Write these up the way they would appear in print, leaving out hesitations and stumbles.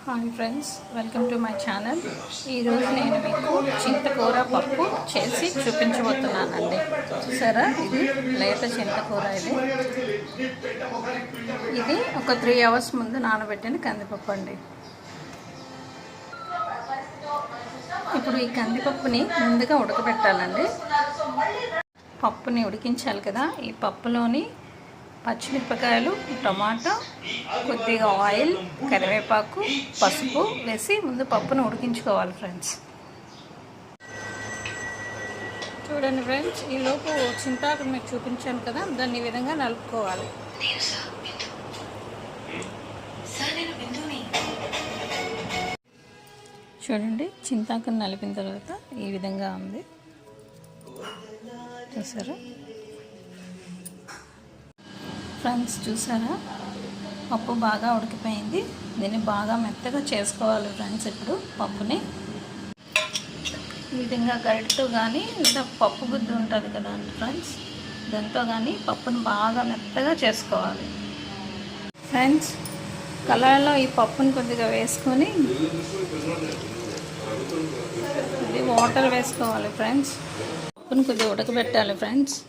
Hi friends, welcome to my channel. ఈరోజు నేను మీకు చింతకూర పప్పు చేసి చూపించబోతున్నానండి. చూసారా, ఇది లేత చింతకూర. ఇది ఒక 3 hours ముందు నానబెట్టిన కందిపప్పు అండి. ఇప్పుడు ఈ కందిపప్పుని ముందుగా ఉడకబెట్టాలండి. పప్పుని ఉడికించాలి కదా. ఈ పప్పులోని పచ్చిమిరపకాయలు, టమాటా, కొద్దిగా ఆయిల్, కరివేపాకు, పసుపు వేసి ముందు పప్పును ఉడికించుకోవాలి ఫ్రెండ్స్. చూడండి ఫ్రెండ్స్, ఈలోపు చింతాకు మీకు చూపించాను కదా, దాన్ని ఈ విధంగా నలుపుకోవాలి. చూడండి, చింతాకుని నలిపిన తర్వాత ఈ విధంగా ఉంది. చూసారా ఫ్రెండ్స్, చూసారా పప్పు బాగా ఉడికిపోయింది. దీన్ని బాగా మెత్తగా చేసుకోవాలి ఫ్రెండ్స్. ఇప్పుడు పప్పుని ఈ విధంగా గరిటతో కానీ లేదా పప్పు గుద్దు ఉంటుంది కదా ఫ్రెండ్స్, దాంతో కానీ పప్పుని బాగా మెత్తగా చేసుకోవాలి ఫ్రెండ్స్. కళాయిలో ఈ పప్పుని కొద్దిగా వేసుకొని ఇది వాటర్ వేసుకోవాలి ఫ్రెండ్స్. పప్పుని కొద్దిగా ఉడకబెట్టాలి ఫ్రెండ్స్.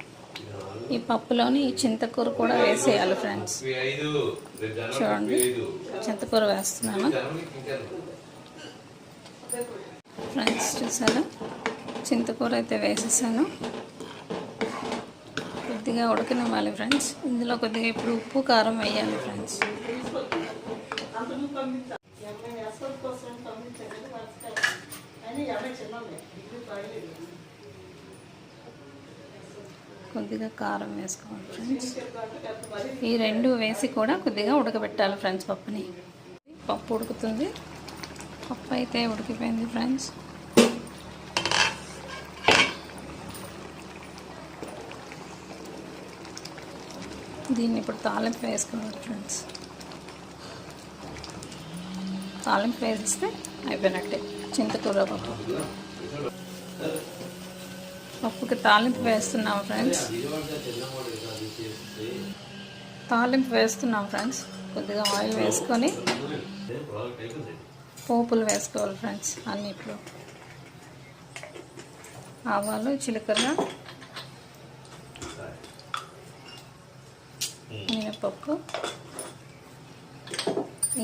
ఈ పప్పులోని ఈ చింతకూర కూడా వేసేయాలి ఫ్రెండ్స్. చూడండి, చింతకూర వేస్తున్నాను ఫ్రెండ్స్. చూసారా, చింతకూర అయితే వేసేసాను. కొద్దిగా ఉడకనివ్వాలి ఫ్రెండ్స్. ఇందులో కొద్దిగా ఇప్పుడు ఉప్పు, కారం వేయాలి ఫ్రెండ్స్. కొద్దిగా కారం వేసుకోవాలి ఫ్రెండ్స్. ఈ రెండు వేసి కూడా కొద్దిగా ఉడకబెట్టాలి ఫ్రెండ్స్ పప్పుని. పప్పు ఉడుకుతుంది. పప్పు అయితే ఉడికిపోయింది ఫ్రెండ్స్. దీన్ని ఇప్పుడు తాలింపు వేసుకోవాలి ఫ్రెండ్స్. తాలింపు వేసిస్తే అయిపోయినట్టే చింతకూర పప్పు. పప్పుకి తాలింపు వేస్తున్నాం ఫ్రెండ్స్. కొద్దిగా ఆయిల్ వేసుకొని పోపులు వేసుకోవాలి ఫ్రెండ్స్. అన్నిట్లో ఆవాలు, జీలకర్ర, మినపప్పు,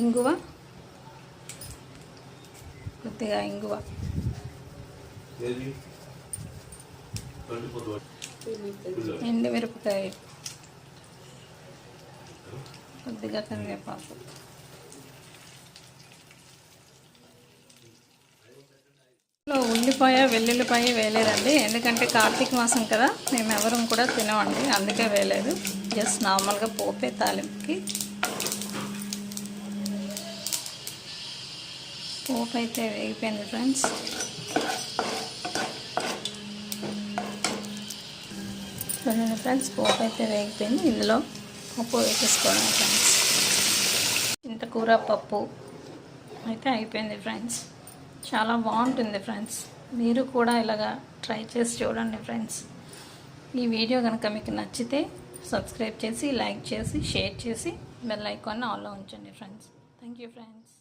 ఇంగువ, కొద్దిగా ఇంగువ, ఎండుమిరపకాయ, కొద్దిగా కరివేపాకు. ఉల్లిపాయ, వెల్లుల్లిపాయ వేయలేదండి, ఎందుకంటే కార్తీక మాసం కదా, మేము ఎవరం కూడా తినమండి, అందుకే వేయలేదు. జస్ట్ నార్మల్గా పోపే తాలింపుకి. పోపు అయితే వేగిపోయింది ఫ్రెండ్స్. చూడండి ఫ్రెండ్స్, పోపు అయితే వేగిపోయింది. ఇందులో పప్పు వేసేసుకోవడం ఫ్రెండ్స్. చింతకూర పప్పు అయితే అయిపోయింది ఫ్రెండ్స్. చాలా బాగుంటుంది ఫ్రెండ్స్. మీరు కూడా ఇలాగా ట్రై చేసి చూడండి ఫ్రెండ్స్. ఈ వీడియో కనుక మీకు నచ్చితే సబ్స్క్రైబ్ చేసి, లైక్ చేసి, షేర్ చేసి, బెల్ ఐకాన్ ఆన్లో ఉంచండి ఫ్రెండ్స్. Thank you friends.